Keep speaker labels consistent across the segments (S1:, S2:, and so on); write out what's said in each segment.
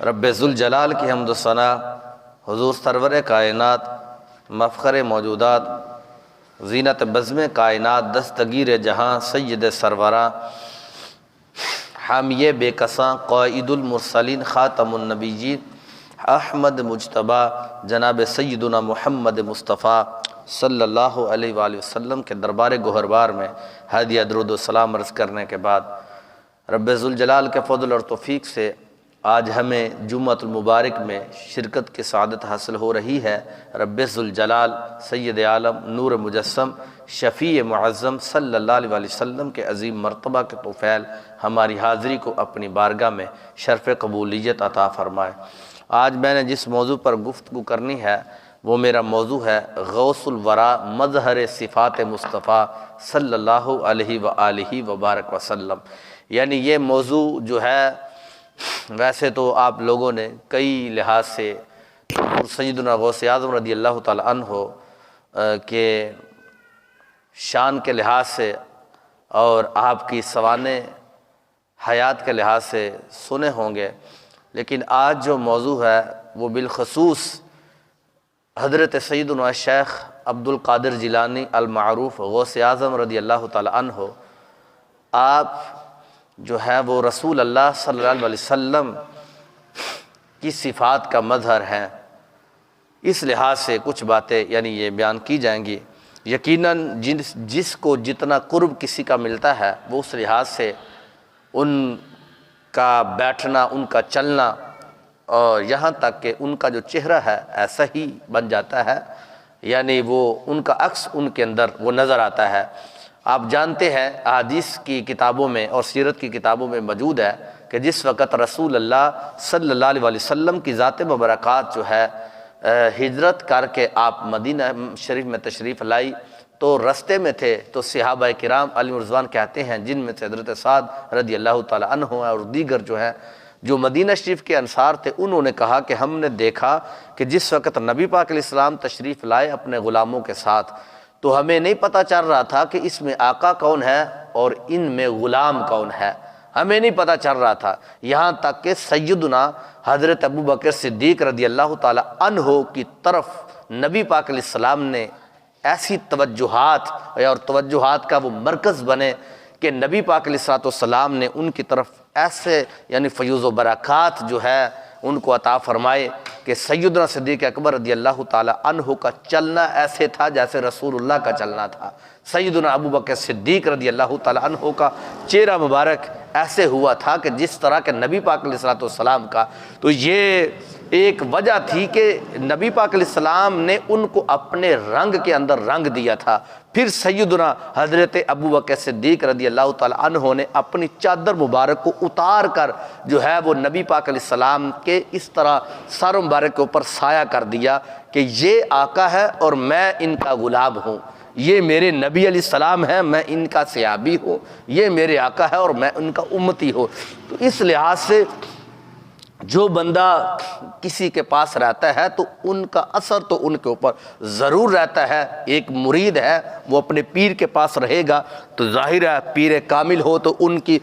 S1: رب ذوالجلال کی حمد و ثنا حضور سرور کائنات مفخر موجودات زینت بزم کائنات دستگیر جہاں سید سروراں حامی بے کساں قائد المرسلین خاتم النبیین احمد مجتبی جناب سیدنا محمد مصطفیٰ صلی اللہ علیہ وآلہ وسلم کے دربار گوہربار میں ہدیہ درود و سلام عرض کرنے کے بعد رب ذوالجلال کے فضل اور توفیق سے آج ہمیں جمعۃ المبارک میں شرکت کی سعادت حاصل ہو رہی ہے۔ رب ذوالجلال سید عالم نور مجسم شفیع معظم صلی اللہ علیہ وآلہ وسلم کے عظیم مرتبہ کے طفیل ہماری حاضری کو اپنی بارگاہ میں شرف قبولیت عطا فرمائے۔ آج میں نے جس موضوع پر گفتگو کرنی ہے وہ میرا موضوع ہے غوث الورا مظہر صفات مصطفیٰ صلی اللہ علیہ وآلہ وبارک وسلم۔ یعنی یہ موضوع جو ہے ویسے تو آپ لوگوں نے کئی لحاظ سے سیدنا غوث اعظم رضی اللہ تعالیٰ عنہ کے شان کے لحاظ سے اور آپ کی سوانح حیات کے لحاظ سے سنے ہوں گے، لیکن آج جو موضوع ہے وہ بالخصوص حضرت سیدنا شیخ عبد القادر جیلانی المعروف غوث اعظم رضی اللہ تعالیٰ عنہ آپ جو ہے وہ رسول اللہ صلی اللہ علیہ وسلم کی صفات کا مظہر ہیں۔ اس لحاظ سے کچھ باتیں یعنی یہ بیان کی جائیں گی۔ یقیناً جس کو جتنا قرب کسی کا ملتا ہے وہ اس لحاظ سے ان کا بیٹھنا، ان کا چلنا اور یہاں تک کہ ان کا جو چہرہ ہے ایسا ہی بن جاتا ہے، یعنی وہ ان کا عکس ان کے اندر وہ نظر آتا ہے۔ آپ جانتے ہیں احادیث کی کتابوں میں اور سیرت کی کتابوں میں موجود ہے کہ جس وقت رسول اللہ صلی اللہ علیہ وسلم کی ذات مبارکات جو ہے ہجرت کر کے آپ مدینہ شریف میں تشریف لائی تو رستے میں تھے تو صحابہ کرام علیہ رضوان کہتے ہیں، جن میں سے حضرت سعد رضی اللہ تعالیٰ عنہ اور دیگر جو ہیں جو مدینہ شریف کے انصار تھے، انہوں نے کہا کہ ہم نے دیکھا کہ جس وقت نبی پاک علیہ السلام تشریف لائے اپنے غلاموں کے ساتھ تو ہمیں نہیں پتہ چل رہا تھا کہ اس میں آقا کون ہے اور ان میں غلام کون ہے، ہمیں نہیں پتہ چل رہا تھا، یہاں تک کہ سیدنا حضرت ابوبکر صدیق رضی اللہ تعالیٰ عنہ کی طرف نبی پاک علیہ السلام نے ایسی توجہات اور توجہات کا وہ مرکز بنے کہ نبی پاک علیہ السلام نے ان کی طرف ایسے یعنی فیوز و برکات جو ہے ان کو عطا فرمائے کہ سیدنا صدیق اکبر رضی اللہ تعالیٰ عنہ کا چلنا ایسے تھا جیسے رسول اللہ کا چلنا تھا۔ سیدنا ابوبکر صدیق رضی اللہ تعالیٰ عنہ کا چہرہ مبارک ایسے ہوا تھا کہ جس طرح کے نبی پاک علیہ السلام کا۔ تو یہ ایک وجہ تھی کہ نبی پاک علیہ السلام نے ان کو اپنے رنگ کے اندر رنگ دیا تھا۔ پھر سیدنا حضرت ابوبکر صدیق رضی اللہ تعالیٰ عنہ نے اپنی چادر مبارک کو اتار کر جو ہے وہ نبی پاک علیہ السلام کے اس طرح سر مبارک کے اوپر سایہ کر دیا کہ یہ آقا ہے اور میں ان کا غلام ہوں، یہ میرے نبی علیہ السلام ہیں، میں ان کا صحابی ہوں، یہ میرے آقا ہے اور میں ان کا امتی ہوں۔ تو اس لحاظ سے جو بندہ کسی کے پاس رہتا ہے تو ان کا اثر تو ان کے اوپر ضرور رہتا ہے۔ ایک مرید ہے وہ اپنے پیر کے پاس رہے گا تو ظاہر ہے پیر کامل ہو تو ان کی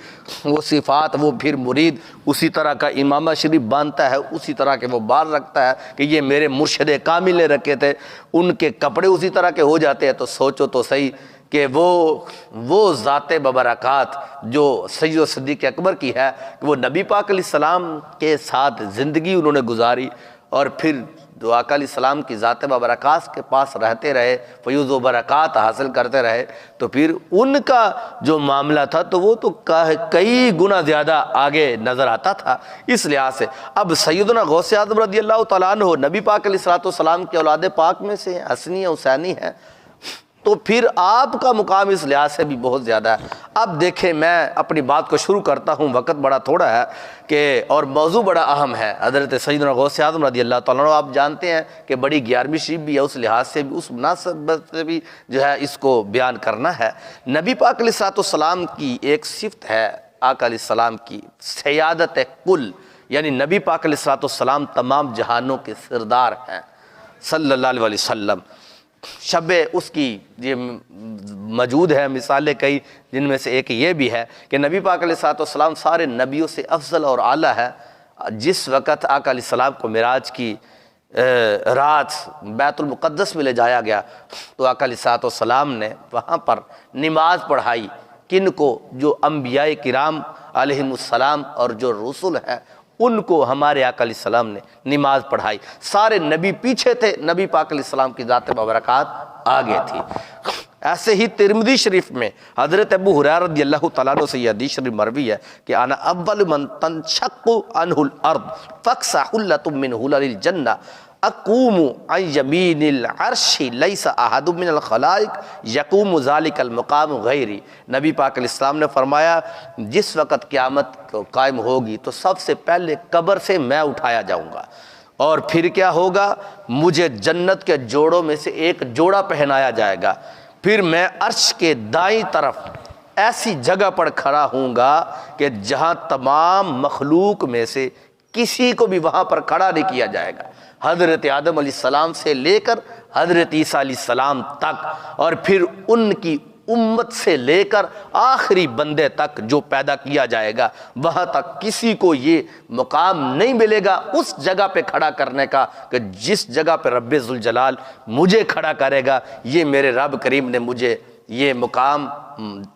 S1: وہ صفات وہ پھر مرید اسی طرح کا امامہ شریف باندھتا ہے، اسی طرح کے وہ بال رکھتا ہے کہ یہ میرے مرشد کامل نے رکھے تھے، ان کے کپڑے اسی طرح کے ہو جاتے ہیں۔ تو سوچو تو صحیح کہ وہ ذات ببرکات جو سید صدیق اکبر کی ہے کہ وہ نبی پاک علیہ السلام کے ساتھ زندگی انہوں نے گزاری اور پھر جو آقا علیہ السلام کی ذات ببرکات کے پاس رہتے رہے، فیوز و برکات حاصل کرتے رہے، تو پھر ان کا جو معاملہ تھا تو وہ تو کئی گنا زیادہ آگے نظر آتا تھا۔ اس لحاظ سے اب سیدنا غوث اعظم رضی اللہ تعالیٰ عنہ نبی پاک علیہ السلام کے اولاد پاک میں سے حسنی حسینی ہے، تو پھر آپ کا مقام اس لحاظ سے بھی بہت زیادہ ہے۔ اب دیکھیں میں اپنی بات کو شروع کرتا ہوں، وقت بڑا تھوڑا ہے کہ اور موضوع بڑا اہم ہے۔ حضرت سیدنا غوث اعظم رضی اللہ تعالیٰ عنہ آپ جانتے ہیں کہ بڑی 11ویں شریف بھی ہے، اس لحاظ سے بھی اس مناسبت سے بھی جو ہے اس کو بیان کرنا ہے۔ نبی پاک علیہ السلام کی ایک صفت ہے آقا علیہ السلام کی سیادت کل، یعنی نبی پاک علیہ السلام تمام جہانوں کے سردار ہیں صلی اللہ علیہ وسلم۔ شب اس کی یہ موجود ہے مثالیں کئی، جن میں سے ایک یہ بھی ہے کہ نبی پاک علیہ السلام سارے نبیوں سے افضل اور اعلیٰ ہے۔ جس وقت آقا علیہ السلام کو معراج کی رات بیت المقدس میں لے جایا گیا تو آقا علیہ السلام نے وہاں پر نماز پڑھائی. کن کو؟ جو انبیاء کرام علیہم السلام اور جو رسول ہیں ان کو ہمارے آقا علیہ السلام نے نماز پڑھائی. سارے نبی پیچھے تھے، نبی پاک علیہ السلام کی ذات مبارکات آگے تھی. ایسے ہی ترمذی شریف میں حضرت ابو ہریرہ رضی اللہ تعالیٰ عنہ سے یہ حدیث شریف مروی ہے کہ انا اول من تنشق عنہ الارض فاقصى حلة من حلل الجنہ اقوم عن یمین العرش لیس احد من الخلائق یقوم ذلک المقام غیری. نبی پاک علیہ السلام نے فرمایا جس وقت قیامت قائم ہوگی تو سب سے پہلے قبر سے میں اٹھایا جاؤں گا، اور پھر کیا ہوگا؟ مجھے جنت کے جوڑوں میں سے ایک جوڑا پہنایا جائے گا، پھر میں عرش کے دائیں طرف ایسی جگہ پر کھڑا ہوں گا کہ جہاں تمام مخلوق میں سے کسی کو بھی وہاں پر کھڑا نہیں کیا جائے گا، حضرت آدم علیہ السلام سے لے کر حضرت عیسیٰ علیہ السلام تک، اور پھر ان کی امت سے لے کر آخری بندے تک جو پیدا کیا جائے گا وہاں تک کسی کو یہ مقام نہیں ملے گا اس جگہ پہ کھڑا کرنے کا کہ جس جگہ پہ رب ذوالجلال مجھے کھڑا کرے گا. یہ میرے رب کریم نے مجھے یہ مقام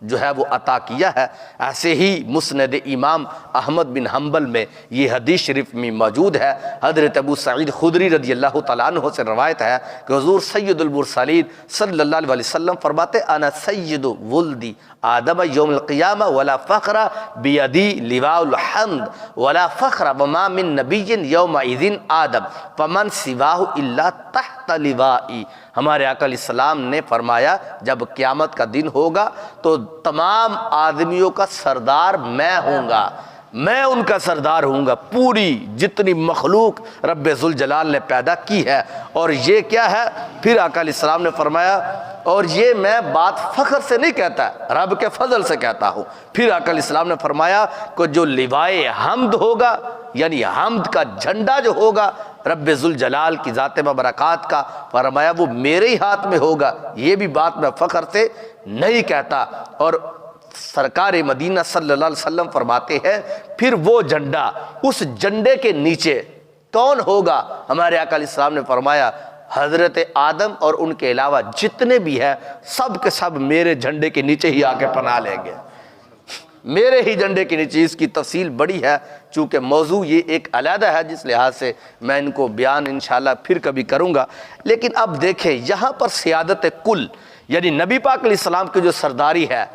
S1: جو ہے وہ عطا کیا ہے. ایسے ہی مسند امام احمد بن حنبل میں یہ حدیث شریف میں موجود ہے. حضرت ابو سعید خدری رضی اللہ تعالیٰ عنہ سے روایت ہے کہ حضور سید المرسلین صلی اللہ علیہ وسلم فرماتے انا سید ولدی آدم یوم القیامہ ولا فخر بیدی لواء الحمد ولا فخر وما من نبی یومئذ آدم فمن سواہ الا تحت لوائی. ہمارے آقا علیہ السلام نے فرمایا جب قیامت کا دن ہوگا تو تمام آدمیوں کا سردار میں ہوں گا، میں ان کا سردار ہوں گا، پوری جتنی مخلوق رب ذوالجلال نے پیدا کی ہے. اور یہ کیا ہے؟ پھر آقا علیہ السلام نے فرمایا اور یہ میں بات فخر سے نہیں کہتا، رب کے فضل سے کہتا ہوں. پھر آقا علیہ السلام نے فرمایا کہ جو لوائے حمد ہوگا یعنی حمد کا جھنڈا جو ہوگا رب ذوالجلال کی ذات مبارکات کا، فرمایا وہ میرے ہی ہاتھ میں ہوگا. یہ بھی بات میں فخر سے نہیں کہتا. اور سرکار مدینہ صلی اللہ علیہ وسلم فرماتے ہیں پھر وہ جھنڈا، اس جھنڈے کے نیچے کون ہوگا؟ ہمارے آقا علیہ السلام نے فرمایا حضرت آدم اور ان کے علاوہ جتنے بھی ہیں سب کے سب میرے جھنڈے کے نیچے ہی آ کے پناہ لیں گے، میرے ہی جھنڈے کے نیچے. اس کی تفصیل بڑی ہے چونکہ موضوع یہ ایک علیحدہ ہے جس لحاظ سے میں ان کو بیان انشاءاللہ پھر کبھی کروں گا. لیکن اب دیکھیں یہاں پر سیادت کل یعنی نبی پاک علیہ السلام کی جو سرداری ہے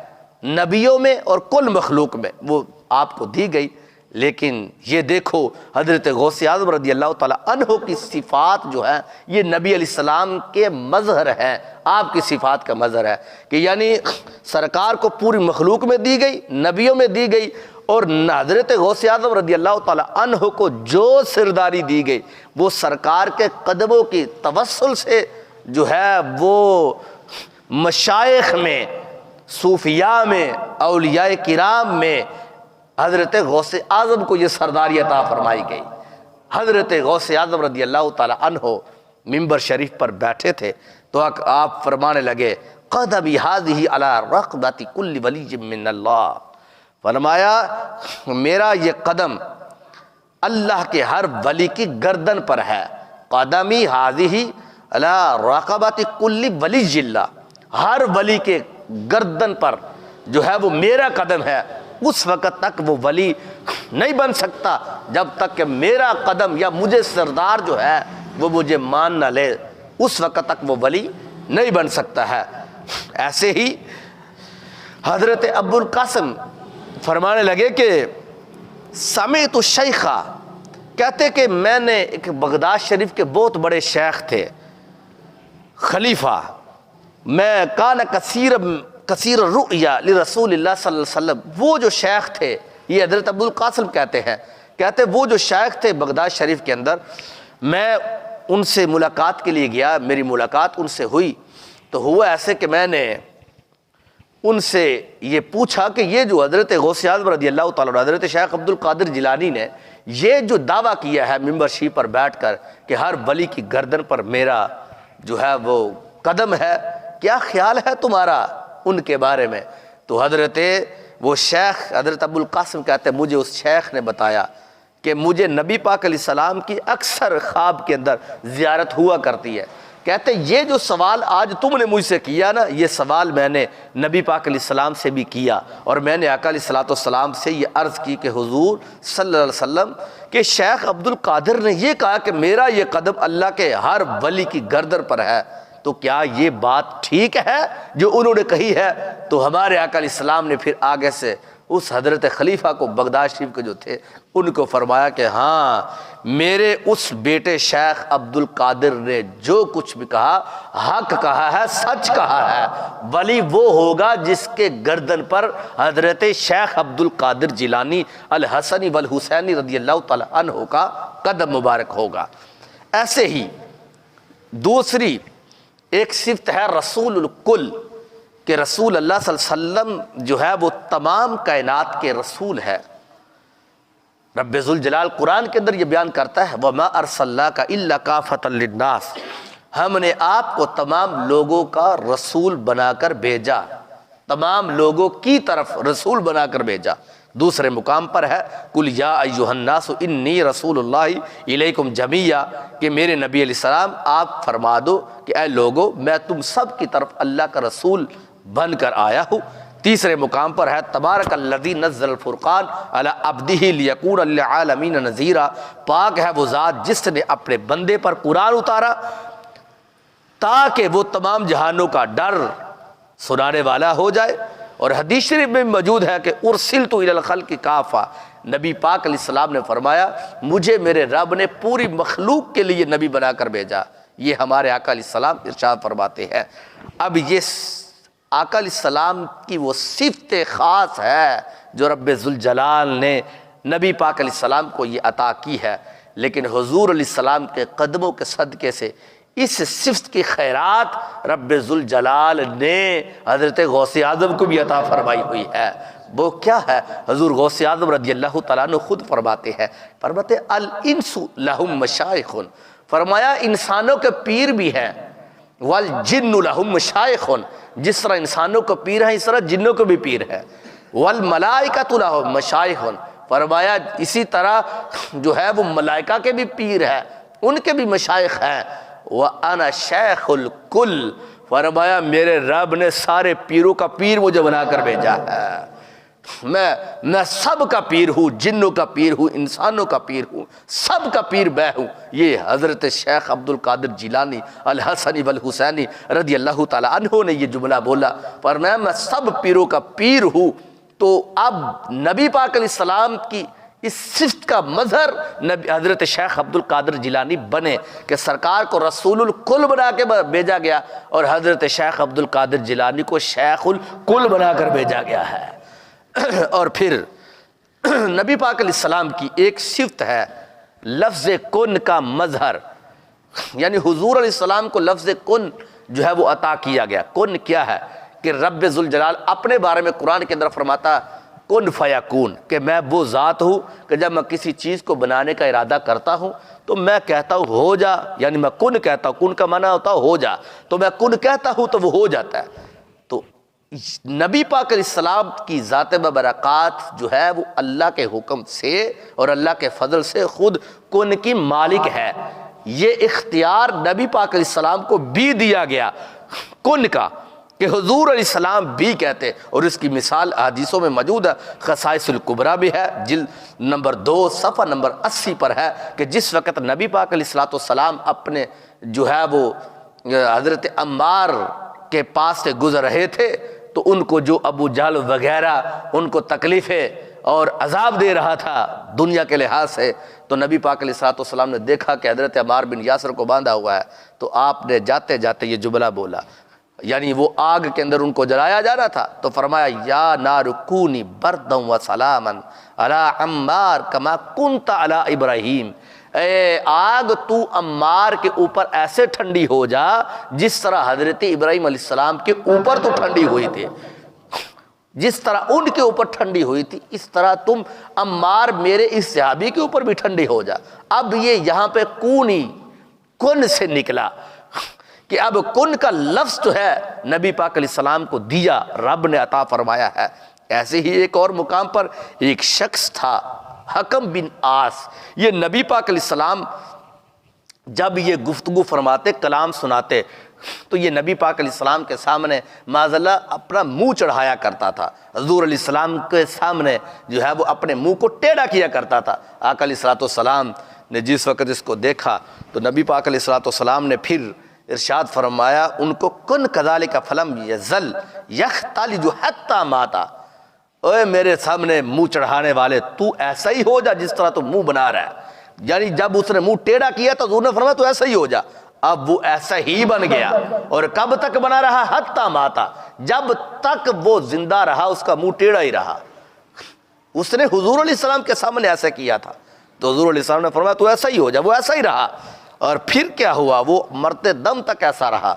S1: نبیوں میں اور کل مخلوق میں وہ آپ کو دی گئی. لیکن یہ دیکھو حضرت غوث اعظم رضی اللہ تعالیٰ عنہ کی صفات جو ہیں یہ نبی علیہ السلام کے مظہر ہیں، آپ کی صفات کا مظہر ہے کہ یعنی سرکار کو پوری مخلوق میں دی گئی، نبیوں میں دی گئی، اور حضرت غوث اعظم رضی اللہ تعالیٰ عنہ کو جو سرداری دی گئی وہ سرکار کے قدموں کی توسل سے جو ہے وہ مشائخ میں، صوفیاء میں، اولیاء کرام میں حضرت غوث اعظم کو یہ سرداری عطا فرمائی گئی. حضرت غوث اعظم رضی اللہ تعالی عنہ منبر شریف پر بیٹھے تھے تو آپ فرمانے لگے قدمی ھذہ علی رقبۃ کل ولی من اللہ، فرمایا میرا یہ قدم اللہ کے ہر ولی کی گردن پر ہے. قدمی ھذہ علی رقبۃ کل ولی اللہ، ہر ولی کے گردن پر جو ہے وہ میرا قدم ہے. اس وقت تک وہ ولی نہیں بن سکتا جب تک کہ میرا قدم یا مجھے سردار جو ہے وہ مجھے مان نہ لے، اس وقت تک وہ ولی نہیں بن سکتا ہے. ایسے ہی حضرت ابو القاسم فرمانے لگے کہ سمعت الشیخ، کہتے کہ میں نے ایک بغداد شریف کے بہت بڑے شیخ تھے خلیفہ، میں کان کثیر الرؤیا لرسول اللہ صلی اللہ علیہ وسلم، وہ جو شیخ تھے یہ حضرت ابو القاسم کہتے ہیں، کہتے وہ جو شیخ تھے بغداد شریف کے اندر، میں ان سے ملاقات کے لیے گیا، میری ملاقات ان سے ہوئی تو ہوا ایسے کہ میں نے ان سے یہ پوچھا کہ یہ جو حضرت غوث اعظم رضی اللہ تعالیٰ عنہ حضرت شیخ عبد القادر جیلانی نے یہ جو دعویٰ کیا ہے منبر شریف پر بیٹھ کر کہ ہر ولی کی گردن پر میرا جو ہے وہ قدم ہے، کیا خیال ہے تمہارا ان کے بارے میں؟ تو حضرت وہ شیخ حضرت ابو القاسم کہتے ہیں مجھے اس شیخ نے بتایا کہ مجھے نبی پاک علیہ السلام کی اکثر خواب کے اندر زیارت ہوا کرتی ہے۔ کہتے یہ جو سوال آج تم نے مجھ سے کیا نا، یہ سوال میں نے نبی پاک علیہ السلام سے بھی کیا، اور میں نے آقا علیہ السلام سے یہ عرض کی کہ حضور صلی اللہ علیہ وسلم کہ شیخ عبد القادر نے یہ کہا کہ میرا یہ قدم اللہ کے ہر ولی کی گردن پر ہے، تو کیا یہ بات ٹھیک ہے جو انہوں نے کہی ہے؟ تو ہمارے آقا علیہ السلام نے پھر آگے سے اس حضرت خلیفہ کو، بغداد شریف کے جو تھے، ان کو فرمایا کہ ہاں میرے اس بیٹے شیخ عبد القادر نے جو کچھ بھی کہا حق کہا ہے، سچ کہا ہے۔ ولی وہ ہوگا جس کے گردن پر حضرت شیخ عبد القادر جیلانی الحسنی والحسینی رضی اللہ تعالی عنہ کا قدم مبارک ہوگا۔ ایسے ہی دوسری ایک صفت ہے رسول الکل، کہ رسول اللہ صلی اللہ علیہ وسلم جو ہے وہ تمام کائنات کے رسول ہے۔ رب ذوالجلال قرآن کے اندر یہ بیان کرتا ہے وَمَا أَرْسَلْنَاكَ إِلَّا كَافَةً لِلنَّاسِ، ہم نے آپ کو تمام لوگوں کا رسول بنا کر بھیجا، تمام لوگوں کی طرف رسول بنا کر بھیجا۔ دوسرے مقام پر ہے قُلْ يَا أَيُّهَا النَّاسُ إِنِّي رَسُولُ اللَّهِ إِلَيْكُمْ جَمِيعًا، کہ میرے نبی علیہ السلام آپ فرما دو کہ اے لوگو میں تم سب کی طرف اللہ کا رسول بن کر آیا ہوں۔ تیسرے مقام پر ہے تبارک الذی نزل الفرقان علی عبدہ لیکون للعالمین نذیرا، پاک ہے وہ ذات جس نے اپنے بندے پر قرآن اتارا تاکہ وہ تمام جہانوں کا ڈر سنانے والا ہو جائے۔ اور حدیث شریف میں موجود ہے کہ ارسلت الی الخلق کافہ، نبی پاک علیہ السلام نے فرمایا مجھے میرے رب نے پوری مخلوق کے لیے نبی بنا کر بھیجا۔ یہ ہمارے آقا علیہ السلام ارشاد فرماتے ہیں۔ اب یہ آقا علیہ السلام کی وہ صفت خاص ہے جو رب ذوالجلال نے نبی پاک علیہ السلام کو یہ عطا کی ہے، لیکن حضور علیہ السلام کے قدموں کے صدقے سے اس صفت کی خیرات رب ذوالجلال نے حضرت غوث اعظم کو بھی عطا فرمائی ہوئی ہے۔ وہ کیا ہے؟ حضور غوث اعظم رضی اللہ تعالیٰ عنہ خود فرماتے ہیں الانس لہم مشائخ، فرمایا انسانوں کے پیر بھی ہیں، والجن لہم مشائخ، جس طرح انسانوں کو پیر ہیں اس طرح جنوں کو بھی پیر ہے، والملائکۃ لہم مشائخ، فرمایا اسی طرح جو ہے وہ ملائکہ کے بھی پیر ہیں، ان کے بھی مشائخ ہیں۔ وَأَنَا شَيْخُ الْكُلِّ، فرمایا میرے رب نے سارے پیروں کا پیر مجھے بنا کر بھیجا ہے، میں سب کا پیر ہوں، جنوں کا پیر ہوں، انسانوں کا پیر ہوں، سب کا پیر میں ہوں۔ یہ حضرت شیخ عبد القادر جیلانی الحسنی والحسینی رضی اللہ تعالی عنہ نے یہ جملہ بولا، فرمایا میں سب پیروں کا پیر ہوں۔ تو اب نبی پاک علیہ السلام کی اس صفت کا مظہر حضرت شیخ عبد القادر جیلانی بنے کہ سرکار کو رسول الکل بنا کے بھیجا گیا، اور حضرت شیخ عبد القادر جیلانی کو شیخ الکل بنا کر بھیجا گیا ہے۔ اور پھر نبی پاک علیہ السلام کی ایک صفت ہے لفظ کن کا مظہر، یعنی حضور علیہ السلام کو لفظ کن جو ہے وہ عطا کیا گیا۔ کن کیا ہے؟ کہ رب ذوالجلال اپنے بارے میں قرآن کے اندر فرماتا کن فیکون، کہ میں وہ ذات ہوں کہ جب میں کسی چیز کو بنانے کا ارادہ کرتا ہوں تو میں کہتا ہوں ہو جا، یعنی میں کن کہتا ہوں، کن کا معنی ہوتا ہے ہو جا، تو میں کن کہتا ہوں تو وہ ہو جاتا ہے۔ تو نبی پاک علیہ السلام کی ذات ببرکات جو ہے وہ اللہ کے حکم سے اور اللہ کے فضل سے خود کن کی مالک ہے۔ یہ اختیار نبی پاک علیہ السلام کو بھی دیا گیا کن کا، کہ حضور علیہ السلام بھی کہتے، اور اس کی مثال حدیثوں میں موجود ہے، خصائص الکبریٰ بھی ہے، جلد نمبر 2 صفحہ نمبر 80 پر ہے، کہ جس وقت نبی پاک علیہ السلام اپنے جو ہے وہ حضرت عمار کے پاس سے گزر رہے تھے تو ان کو جو ابو جہل وغیرہ ان کو تکلیفیں اور عذاب دے رہا تھا دنیا کے لحاظ سے، تو نبی پاک علیہ السلام نے دیکھا کہ حضرت عمار بن یاسر کو باندھا ہوا ہے، تو آپ نے جاتے جاتے یہ جملہ بولا، یعنی وہ آگ کے اندر ان کو جلایا جا رہا تھا، تو فرمایا یا نار کونی بردا و سلاما علی عمار کما کنت علی ابراہیم، اے آگ تو عمار کے اوپر ایسے ٹھنڈی ہو جا جس طرح حضرت ابراہیم علیہ السلام کے اوپر تو ٹھنڈی ہوئی تھی، جس طرح ان کے اوپر ٹھنڈی ہوئی تھی اس طرح تم عمار میرے اس صحابی کے اوپر بھی ٹھنڈی ہو جا۔ اب یہ یہاں پہ کونی کن سے نکلا کہ اب کن کا لفظ جو ہے نبی پاک علیہ السلام کو دیا، رب نے عطا فرمایا ہے۔ ایسے ہی ایک اور مقام پر ایک شخص تھا حکم بن آس، یہ نبی پاک علیہ السلام جب یہ گفتگو فرماتے، کلام سناتے، تو یہ نبی پاک علیہ السلام کے سامنے معاذ اللہ اپنا منہ چڑھایا کرتا تھا۔ حضور علیہ السلام کے سامنے جو ہے وہ اپنے منہ کو ٹیڑھا کیا کرتا تھا۔ آقا علیہ الصلوۃ والسلام نے جس وقت اس کو دیکھا تو نبی پاک علیہ الصلوۃ والسلام نے پھر ارشاد فرمایا ان کو، کن کذالک فلم یزل یختلج حتی ماتا، اوے میرے سامنے منہ چڑھانے والے، تو ایسا ہی ہو جا جس طرح تو منہ بنا رہا ہے۔ یعنی جب اس نے منہ ٹیڑھا کیا تو حضور نے فرمایا تو ایسا ہی ہو جا۔ اب وہ ایسا ہی بن گیا، اور کب تک بنا رہا؟ حتی ماتا، جب تک وہ زندہ رہا اس کا منہ ٹیڑھا ہی رہا۔ اس نے حضور علیہ السلام کے سامنے ایسا کیا تھا تو حضور علیہ السلام نے فرمایا تو ایسا ہی ہو جا، وہ ایسا ہی رہا۔ اور پھر کیا ہوا؟ وہ مرتے دم تک ایسا رہا۔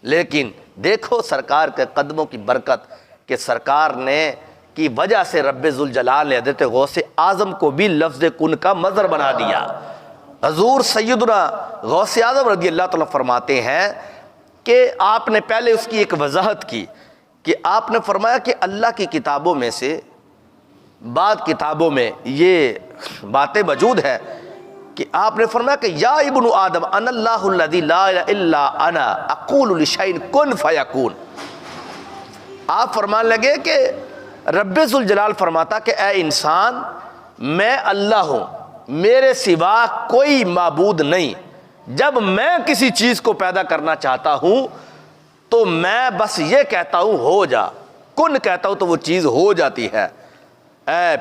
S1: لیکن دیکھو سرکار کے قدموں کی برکت کہ سرکار نے کی وجہ سے رب ذوالجلال نے حضرت غوث اعظم کو بھی لفظ کن کا مظہر بنا دیا۔ حضور سیدنا غوث اعظم رضی اللہ تعالیٰ فرماتے ہیں کہ آپ نے پہلے اس کی ایک وضاحت کی کہ آپ نے فرمایا کہ اللہ کی کتابوں میں سے بعض کتابوں میں یہ باتیں موجود ہے کہ آپ نے فرمایا کہ یا ابن آدم انا اللہ الذی لا الہ الا انا اقول لشیء کن فیکون۔ آپ فرمان لگے کہ رب ذوالجلال فرماتا کہ اے انسان، میں اللہ ہوں، میرے سوا کوئی معبود نہیں، جب میں کسی چیز کو پیدا کرنا چاہتا ہوں تو میں بس یہ کہتا ہوں ہو جا، کن کہتا ہوں تو وہ چیز ہو جاتی ہے۔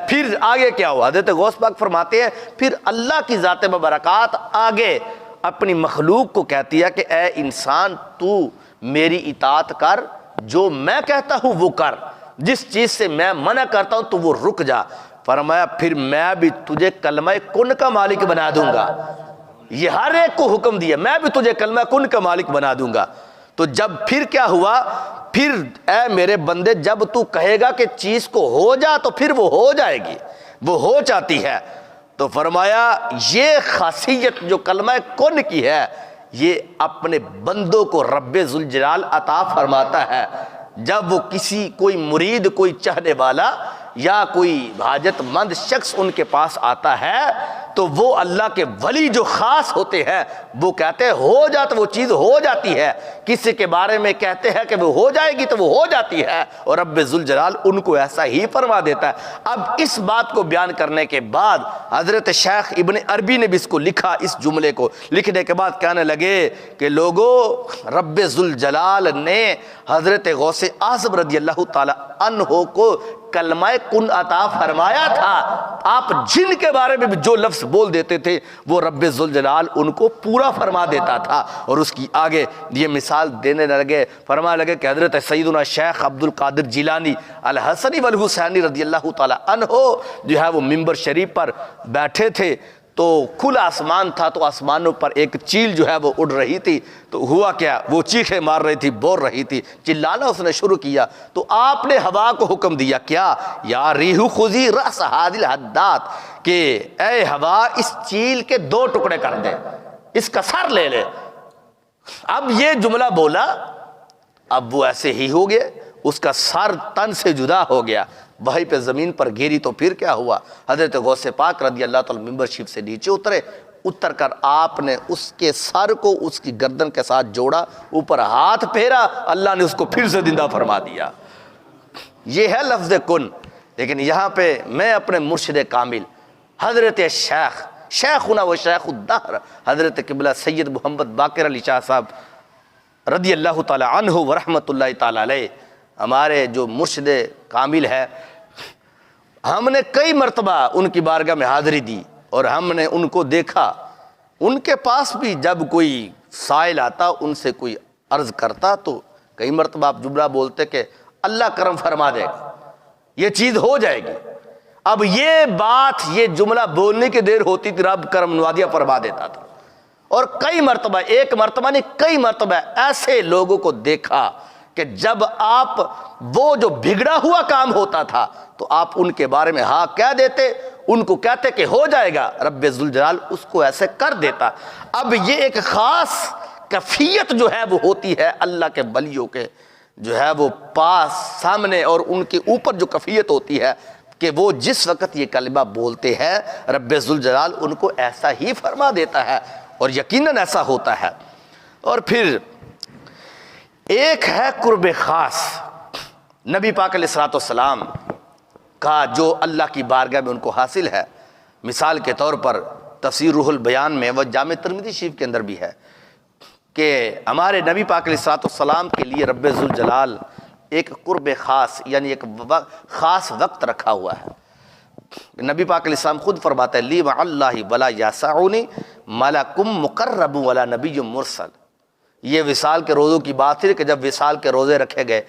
S1: پھر آگے کیا ہوا؟ حضرت غوث پاک فرماتے ہیں پھر اللہ کی ذات مبارکات آگے اپنی مخلوق کو کہتی ہے کہ اے انسان تو میری اطاعت کر، جو میں کہتا ہوں وہ کر، جس چیز سے میں منع کرتا ہوں تو وہ رک جا۔ فرمایا پھر میں بھی تجھے کلمہ کن کا مالک بنا دوں گا۔ یہ ہر ایک کو حکم دیا، میں بھی تجھے کلمہ کن کا مالک بنا دوں گا۔ تو جب پھر کیا ہوا؟ پھر اے میرے بندے جب تو کہے گا کہ چیز کو ہو جا تو پھر وہ ہو جائے گی، وہ ہو جاتی ہے۔ تو فرمایا یہ خاصیت جو کلمہ کن کی ہے یہ اپنے بندوں کو رب ذوالجلال عطا فرماتا ہے۔ جب وہ کسی کوئی مرید، کوئی چاہنے والا یا کوئی حاجت مند شخص ان کے پاس آتا ہے تو وہ اللہ کے ولی جو خاص ہوتے ہیں وہ کہتے ہیں ہو جا تو وہ چیز ہو جاتی ہے۔ کسی کے بارے میں کہتے ہیں کہ وہ ہو جائے گی تو وہ ہو جاتی ہے، اور رب ذوالجلال ان کو ایسا ہی فرما دیتا ہے۔ اب اس بات کو بیان کرنے کے بعد حضرت شیخ ابن عربی نے بھی اس کو لکھا، اس جملے کو لکھنے کے بعد کہنے لگے کہ لوگو رب ذوالجلال نے حضرت غوث اعظم رضی اللہ تعالی عنہ کو کلمہ کن عطا فرمایا تھا۔ آپ جن کے بارے میں بھی جو لفظ بول دیتے تھے وہ رب ذوالجلال ان کو پورا فرما دیتا تھا۔ اور اس کی آگے یہ مثال دینے لگے، فرمانے لگے کہ حضرت سیدنا شیخ عبد القادر جیلانی الحسنی والحسینی رضی اللہ تعالی عنہ جو ہے وہ ممبر شریف پر بیٹھے تھے تو کھلا آسمان تھا، تو آسمانوں پر ایک چیل جو ہے وہ اڑ رہی تھی۔ تو ہوا کیا؟ وہ چیخیں مار رہی تھی، بول رہی تھی، چلانا اس نے شروع کیا۔ تو آپ نے ہوا کو حکم دیا کیا؟ یا ریح خذی رأس ھذی الحداد، کہ اے ہوا اس چیل کے 2 ٹکڑے کر دے، اس کا سر لے لے۔ اب یہ جملہ بولا، اب وہ ایسے ہی ہو گئے، اس کا سر تن سے جدا ہو گیا، وہیں پہ زمین پر گری۔ تو پھر کیا ہوا؟ حضرت غوث پاک رضی اللہ تعالی ممبر شریف سے نیچے اتر کر آپ نے اس کے سر کو اس کی گردن کے ساتھ جوڑا، اوپر ہاتھ پھیرا، اللہ نے اس کو پھر سے زندہ فرما دیا۔ یہ ہے لفظ کن۔ لیکن یہاں پہ میں اپنے مرشد کامل حضرت شیخنا و شیخ الدہر حضرت قبلہ سید محمد باقر علی شاہ صاحب رضی اللہ تعالی عنہ و رحمۃ اللہ تعالی علیہ، ہمارے جو مرشد کامل ہے، ہم نے کئی مرتبہ ان کی بارگاہ میں حاضری دی اور ہم نے ان کو دیکھا۔ ان کے پاس بھی جب کوئی سائل آتا، ان سے کوئی عرض کرتا تو کئی مرتبہ آپ جملہ بولتے کہ اللہ کرم فرما دے گا، یہ چیز ہو جائے گی۔ اب یہ بات، یہ جملہ بولنے کی دیر ہوتی تھی رب کرم نوازیہ فرما دیتا تھا۔ اور کئی مرتبہ، ایک مرتبہ نہیں کئی مرتبہ ایسے لوگوں کو دیکھا کہ جب آپ وہ جو بگڑا ہوا کام ہوتا تھا تو آپ ان کے بارے میں ہاں کہہ دیتے، ان کو کہتے کہ ہو جائے گا، رب ذوالجلال اس کو ایسے کر دیتا۔ اب یہ ایک خاص کیفیت جو ہے وہ ہوتی ہے اللہ کے ولیوں کے جو ہے وہ پاس سامنے، اور ان کے اوپر جو کیفیت ہوتی ہے کہ وہ جس وقت یہ کلمہ بولتے ہیں رب ذوالجلال ان کو ایسا ہی فرما دیتا ہے، اور یقیناً ایسا ہوتا ہے۔ اور پھر ایک ہے قرب خاص نبی پاک علیہ الصلوۃ والسلام کا جو اللہ کی بارگاہ میں ان کو حاصل ہے۔ مثال کے طور پر تفسیر روح البیان میں وہ جامع ترمذی شریف کے اندر بھی ہے کہ ہمارے نبی پاک علیہ الصلوۃ والسلام کے لیے رب ذوالجلال ایک قرب خاص یعنی ایک خاص وقت رکھا ہوا ہے۔ نبی پاک علیہ السلام خود فرماتے ہیں لی مع اللہ ولا یسعنی ملک مقرب ولا نبی مرسل۔ یہ وصال کے روزوں کی بات تھی کہ جب وصال کے روزے رکھے گئے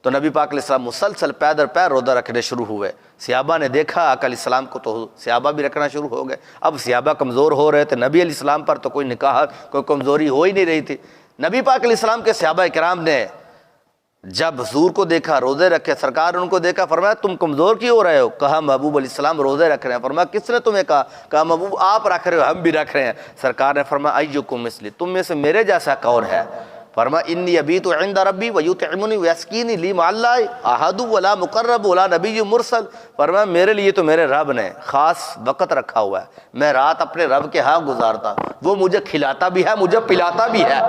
S1: تو نبی پاک علیہ السلام مسلسل پیر در پیر روزہ رکھنے شروع ہوئے۔ صحابہ نے دیکھا آقا علیہ السلام کو تو صحابہ بھی رکھنا شروع ہو گئے۔ اب صحابہ کمزور ہو رہے تھے، نبی علیہ السلام پر تو کوئی نکاح کوئی کمزوری ہو ہی نہیں رہی تھی۔ نبی پاک علیہ السلام کے صحابہ کرام نے جب حضور کو دیکھا روزے رکھے، سرکار ان کو دیکھا، فرمایا تم کمزور کیوں ہو رہے ہو؟ کہا محبوب علیہ السلام روزے رکھ رہے ہیں۔ فرمایا کس نے تمہیں کہا؟ کہا محبوب آپ رکھ رہے ہو، ہم بھی رکھ رہے ہیں۔ سرکار نے فرمایا ایکم مثلی، تم میں سے میرے جیسا کون ہے؟ فرمایا انی ابیت عند ربی ویطعمنی ویسقینی لی مع اللہ احد ولا مقرب ولا نبی مرسل۔ فرمایا میرے لیے تو میرے رب نے خاص وقت رکھا ہوا ہے، میں رات اپنے رب کے ہاں گزارتا، وہ مجھے کھلاتا بھی ہے مجھے پلاتا بھی ہے،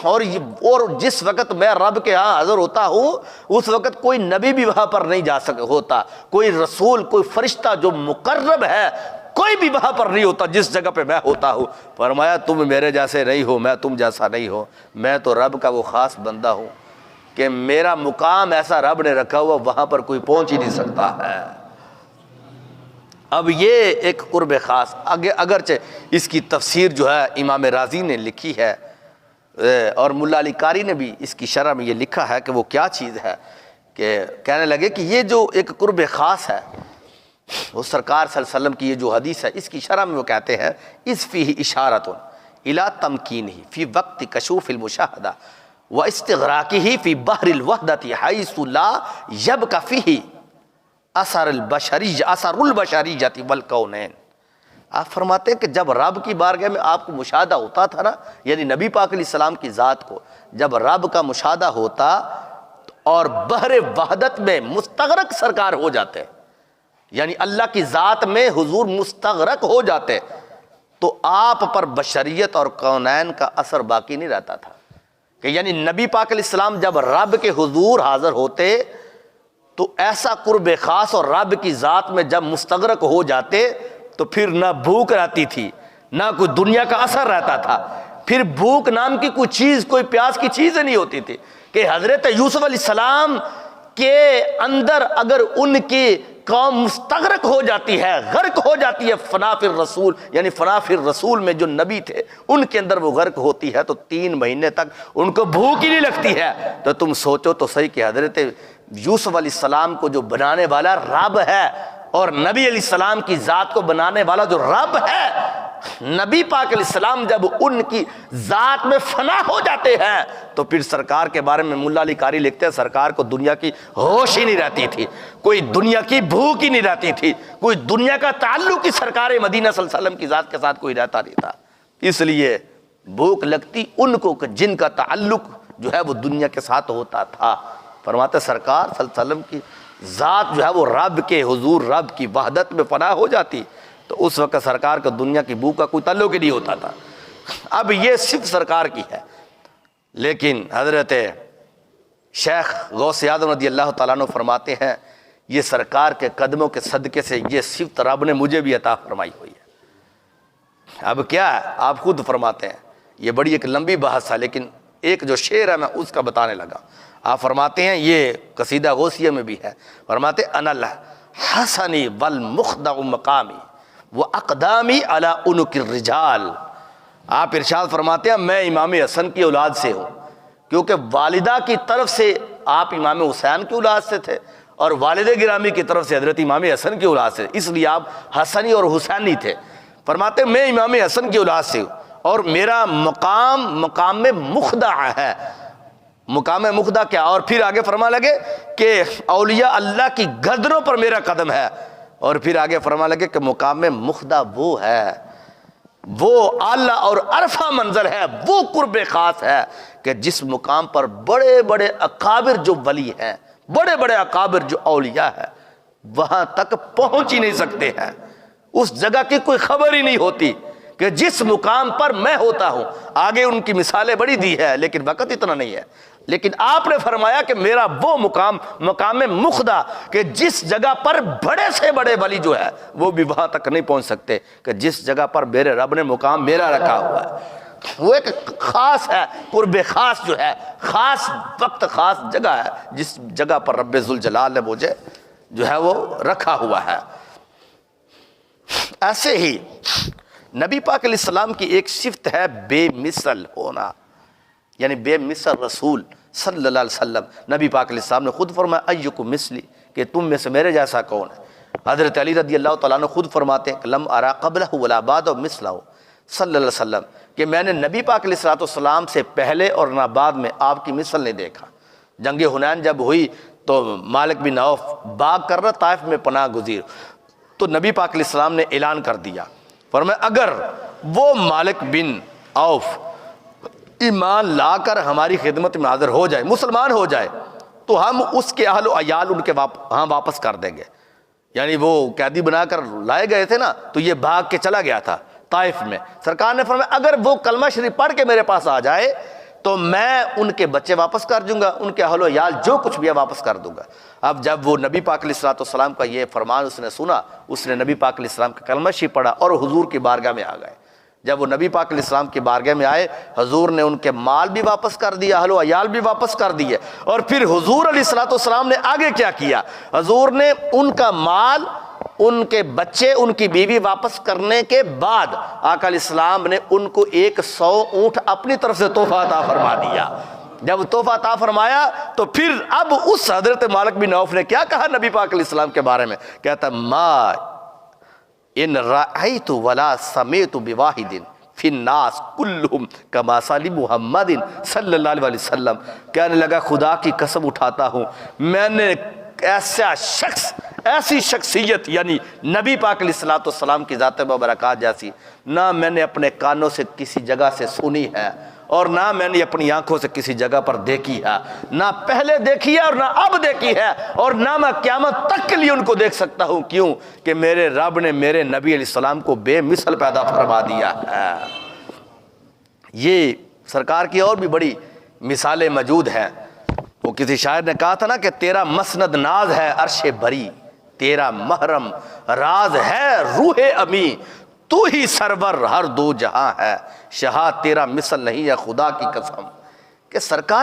S1: اور جس وقت میں رب کے ہاں حاضر ہوتا ہوں اس وقت کوئی نبی بھی وہاں پر نہیں جا ہوتا، کوئی رسول کوئی فرشتہ جو مقرب ہے کوئی بھی وہاں پر نہیں ہوتا جس جگہ پہ میں ہوتا ہوں۔ فرمایا تم میرے جیسے نہیں ہو، میں تم جیسا نہیں ہو، میں تو رب کا وہ خاص بندہ ہوں کہ میرا مقام ایسا رب نے رکھا ہوا وہاں پر کوئی پہنچ ہی نہیں سکتا ہے۔ اب یہ ایک قرب خاص اگرچہ اس کی تفسیر جو ہے امام رازی نے لکھی ہے اور ملا علی قاری نے بھی اس کی شرح میں یہ لکھا ہے کہ وہ کیا چیز ہے، کہ کہنے لگے کہ یہ جو ایک قرب خاص ہے وہ سرکار صلی اللہ علیہ وسلم کی یہ جو حدیث ہے اس کی شرح میں وہ کہتے ہیں اس فیہ اشارۃ الی تمکینہ فی وقت کشوف المشاہدہ و استغراقہ فی بحر الوحدۃ حیث لا یبقى فیہ اثر البشریۃ والکونین۔ آپ فرماتے ہیں کہ جب رب کی بارگاہ میں آپ کو مشاہدہ ہوتا تھا نا، یعنی نبی پاک علیہ السلام کی ذات کو جب رب کا مشاہدہ ہوتا اور بحر وحدت میں مستغرق سرکار ہو جاتے، یعنی اللہ کی ذات میں حضور مستغرق ہو جاتے، تو آپ پر بشریت اور کونین کا اثر باقی نہیں رہتا تھا، کہ یعنی نبی پاک علیہ السلام جب رب کے حضور حاضر ہوتے تو ایسا قرب خاص، اور رب کی ذات میں جب مستغرق ہو جاتے تو پھر نہ بھوک رہتی تھی نہ کوئی دنیا کا اثر رہتا تھا، پھر بھوک نام کی کوئی چیز کوئی پیاس کی چیز نہیں ہوتی تھی، کہ حضرت یوسف علیہ السلام کے اندر اگر ان کی قوم مستغرق ہو جاتی ہے غرق ہو جاتی ہے فنا فی الرسول، یعنی فنا فی الرسول میں جو نبی تھے ان کے اندر وہ غرق ہوتی ہے تو 3 مہینے تک ان کو بھوک ہی نہیں لگتی ہے۔ تو تم سوچو تو صحیح کہ حضرت یوسف علیہ السلام کو جو بنانے والا رب ہے اور نبی علیہ السلام کی ذات کو بنانے والا جو رب ہے، نبی پاک علیہ السلام جب ان کی ذات میں فنا ہو جاتے ہیں تو پھر سرکار کے بارے میں ملا علی قاری لکھتے ہیں سرکار کو دنیا کی ہوش ہی نہیں رہتی تھی، کوئی دنیا کی بھوک ہی نہیں رہتی تھی، کوئی دنیا کا تعلق ہی سرکار مدینہ صلی اللہ علیہ وسلم کی ذات کے ساتھ کوئی رہتا نہیں تھا۔ اس لیے بھوک لگتی ان کو کہ جن کا تعلق جو ہے وہ دنیا کے ساتھ ہوتا تھا۔ فرماتے سرکار صلی اللہ علیہ وسلم کی ذات جو ہے وہ رب کے حضور رب کی وحدت میں فنا ہو جاتی تو اس وقت سرکار کو دنیا کی بھوک کا کوئی تعلق ہی نہیں ہوتا تھا۔ اب یہ صرف سرکار کی ہے، لیکن حضرت شیخ غوث اعظم رضی اللہ تعالیٰ عنہ فرماتے ہیں یہ سرکار کے قدموں کے صدقے سے یہ صفت رب نے مجھے بھی عطا فرمائی ہوئی ہے۔ اب کیا ہے آپ خود فرماتے ہیں، یہ بڑی ایک لمبی بحث ہے لیکن ایک جو شعر ہے میں اس کا بتانے لگا۔ آپ فرماتے ہیں یہ قصیدہ غوثیہ میں بھی ہے، فرماتے انا الحسنی والمخدع مقامی واقدامی علی عنق الرجال۔ آپ ارشاد فرماتے ہیں میں امام حسن کی اولاد سے ہوں، کیونکہ والدہ کی طرف سے آپ امام حسین کی اولاد سے تھے اور والد گرامی کی طرف سے حضرت امام حسن کی اولاد سے، اس لیے آپ حسنی اور حسینی تھے۔ فرماتے ہیں میں امام حسن کی اولاد سے ہوں اور میرا مقام میں مخدع ہے۔ مقام مخدع کیا؟ اور پھر آگے فرما لگے کہ اولیاء اللہ کی گردنوں پر میرا قدم ہے، اور پھر آگے فرما لگے کہ مقام مخدع وہ ہے، وہ اعلیٰ اور عرفہ منزل ہے، وہ قرب خاص ہے کہ جس مقام پر بڑے بڑے اکابر جو ولی ہیں، بڑے بڑے اکابر جو اولیاء ہیں، وہاں تک پہنچ ہی نہیں سکتے ہیں، اس جگہ کی کوئی خبر ہی نہیں ہوتی کہ جس مقام پر میں ہوتا ہوں۔ آگے ان کی مثالیں بڑی دی ہے لیکن وقت اتنا نہیں ہے، لیکن آپ نے فرمایا کہ میرا وہ مقام مخدا کہ جس جگہ پر بڑے سے بڑے ولی جو ہے وہ بھی وہاں تک نہیں پہنچ سکتے، کہ جس جگہ پر میرے رب نے مقام میرا رکھا ہوا ہے۔ وہ ایک خاص ہے، قرب خاص جو ہے، خاص وقت، خاص جگہ ہے جس جگہ پر رب ذوالجلال نے مجھے جو ہے وہ رکھا ہوا ہے۔ ایسے ہی نبی پاک علیہ السلام کی ایک صفت ہے بے مثل ہونا، یعنی بے مثل رسول صلی اللہ علیہ وسلم۔ نبی پاک علیہ السلام نے خود فرمایا ایکم مثلی، کہ تم میں سے میرے جیسا کون ہے۔ حضرت علی رضی اللہ تعالیٰ عنہ خود فرماتے ہیں کہ لم ارا قبلہ ولا بعدہ مثلہ صلی اللہ علیہ وسلم، کہ میں نے نبی پاک علیہ السلام سے پہلے اور نہ بعد میں آپ کی مثل نہیں دیکھا۔ جنگ حنین جب ہوئی تو مالک بن عوف باغ کر رہا طائف میں پناہ گزیر، تو نبی پاک علیہ السلام نے اعلان کر دیا، فرمایا اگر وہ مالک بن عوف ایمان لا کر ہماری خدمت میں حاضر ہو جائے، مسلمان ہو جائے، تو ہم اس کے اہل و عیال ان کے ہاں واپس کر دیں گے۔ یعنی وہ قیدی بنا کر لائے گئے تھے نا، تو یہ بھاگ کے چلا گیا تھا طائف میں۔ سرکار نے فرمایا اگر وہ کلمہ شریف پڑھ کے میرے پاس آ جائے تو میں ان کے بچے واپس کر دوں گا، ان کے اہل و عیال جو کچھ بھی ہے واپس کر دوں گا۔ اب جب وہ نبی پاک علیہ السلام کا یہ فرمان اس نے سنا، اس نے نبی پاک علیہ السلام کا کلمہ شریف پڑھا اور حضور کی بارگاہ میں آ گئے۔ جب وہ نبی پاک علیہ السلام کی بارگاہ میں آئے، حضور نے ان کے مال بھی واپس کر دیا، اہل و عیال بھی واپس کر دیے۔ اور پھر حضور علیہ السلام نے آگے کیا کیا؟ حضور نے ان کا مال، ان کے بچے، ان کی بیوی واپس کرنے کے بعد آقا علیہ السلام نے ان کو 100 اونٹ اپنی طرف سے تحفہ عطا فرما دیا۔ جب تحفہ عطا فرمایا تو پھر اب اس حضرت مالک بن عوف نے کیا کہا نبی پاک علیہ السلام کے بارے میں؟ کہتا ما ان رأیت ولا سمیت بواحد فی الناس کلہم کما صلی محمد صلی اللہ علیہ وسلم، کہنے لگا خدا کی قسم اٹھاتا ہوں میں نے ایسا شخص، ایسی شخصیت یعنی نبی پاک علیہ السلام کی ذات مبارکات جیسی نہ میں نے اپنے کانوں سے کسی جگہ سے سنی ہے اور نہ میں نے اپنی آنکھوں سے کسی جگہ پر دیکھی ہے، نہ پہلے دیکھی ہے اور نہ اب دیکھی ہے، اور نہ میں قیامت تک کے لیے ان کو دیکھ سکتا ہوں۔ کیوں کہ میرے رب نے میرے نبی علیہ السلام کو بے مثل پیدا فرما دیا ہے۔ یہ سرکار کی اور بھی بڑی مثالیں موجود ہیں۔ وہ کسی شاعر نے کہا تھا نا کہ تیرا مسند ناز ہے عرش بری، تیرا محرم راز ہے روح امی، تو ہی سرور ہر دو جہاں ہے، شہاد تیرا مثل نہیں ہے خدا کی قسم۔ کہ سرکار